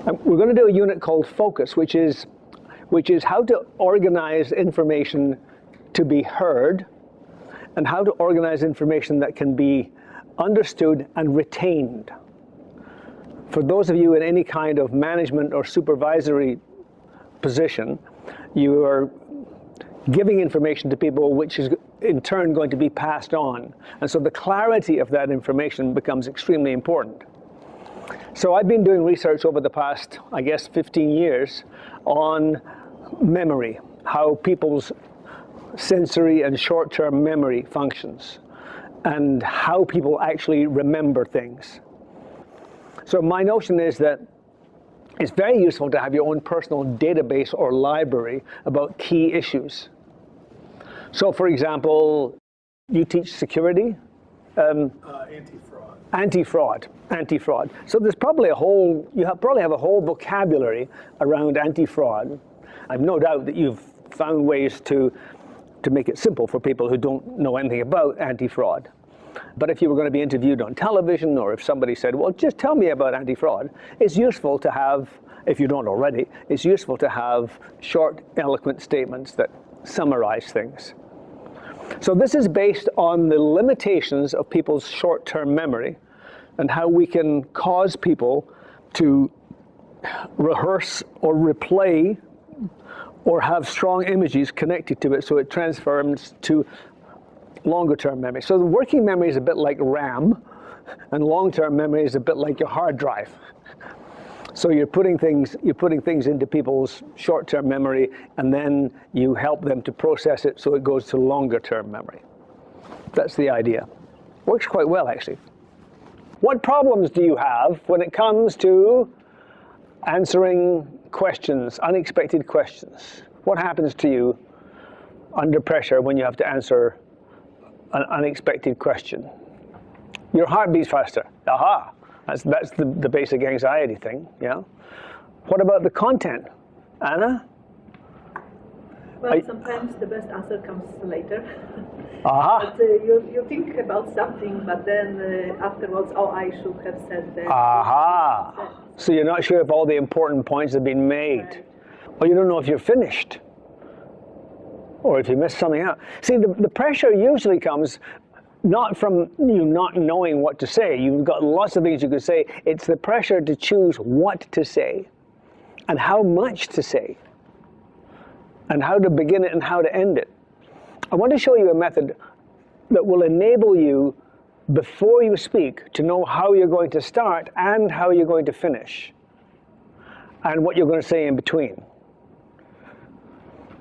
We're going to do a unit called focus, which is how to organize information to be heard and how to organize information that can be understood and retained. For those of you in any kind of management or supervisory position, you are giving information to people which is in turn going to be passed on. And so the clarity of that information becomes extremely important. So I've been doing research over the past, I guess, 15 years on memory, how people's sensory and short-term memory functions, and how people actually remember things. So my notion is that it's very useful to have your own personal database or library about key issues. So for example, you teach security? Anti-fraud. Anti-fraud. So there's probably probably have a whole vocabulary around anti-fraud. I've no doubt that you've found ways to make it simple for people who don't know anything about anti-fraud. But if you were going to be interviewed on television, or if somebody said, well, just tell me about anti-fraud, it's useful to have, if you don't already, it's useful to have short, eloquent statements that summarize things. So this is based on the limitations of people's short-term memory and how we can cause people to rehearse or replay or have strong images connected to it so it transforms to longer-term memory. So the working memory is a bit like RAM, and long-term memory is a bit like your hard drive. So you're putting things into people's short-term memory, and then you help them to process it so it goes to longer-term memory. That's the idea. Works quite well, actually. What problems do you have when it comes to answering questions, unexpected questions? What happens to you under pressure when you have to answer an unexpected question? Your heart beats faster. Aha! That's the basic anxiety thing, yeah? What about the content? Anna? Well, sometimes the best answer comes later. Aha! But you think about something, but then afterwards, oh, I should have said that. Aha! So you're not sure if all the important points have been made. Right. Or you don't know if you're finished. Or if you missed something out. See, the pressure usually comes not from you not knowing what to say. You've got lots of things you could say. It's the pressure to choose what to say and how much to say and how to begin it and how to end it. I want to show you a method that will enable you, before you speak, to know how you're going to start and how you're going to finish and what you're going to say in between.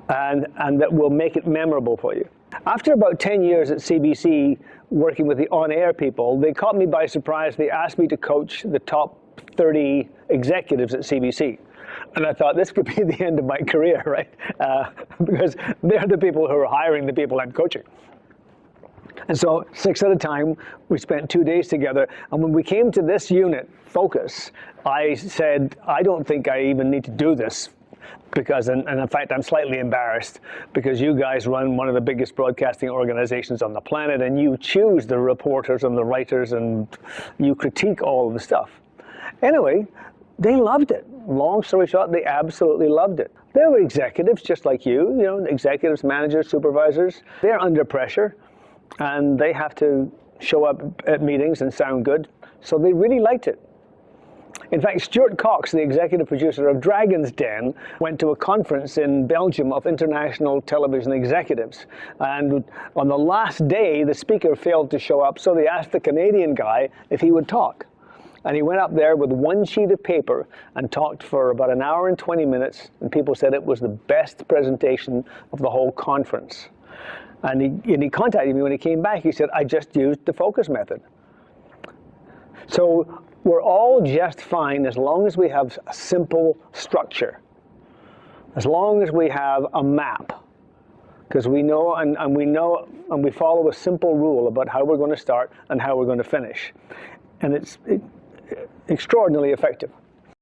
And that will make it memorable for you. After about 10 years at CBC working with the on-air people, they caught me by surprise. They asked me to coach the top 30 executives at CBC. And I thought this could be the end of my career, right? Because they're the people who are hiring the people I'm coaching. And so 6 at a time, we spent 2 days together. And when we came to this unit, focus, I said, I don't think I even need to do this. Because, and in fact, I'm slightly embarrassed because you guys run one of the biggest broadcasting organizations on the planet, and you choose the reporters and the writers, and you critique all of the stuff. Anyway, they loved it. Long story short, they absolutely loved it. They were executives just like you know, executives, managers, supervisors. They're under pressure, and they have to show up at meetings and sound good. So they really liked it. In fact, Stuart Cox, the executive producer of Dragon's Den, went to a conference in Belgium of international television executives. And on the last day, the speaker failed to show up, so they asked the Canadian guy if he would talk. And he went up there with one sheet of paper and talked for about an hour and 20 minutes, and people said it was the best presentation of the whole conference. And he contacted me when he came back. He said, I just used the focus method. So we're all just fine as long as we have a simple structure, as long as we have a map, because we know and we follow a simple rule about how we're going to start and how we're going to finish, and it's extraordinarily effective.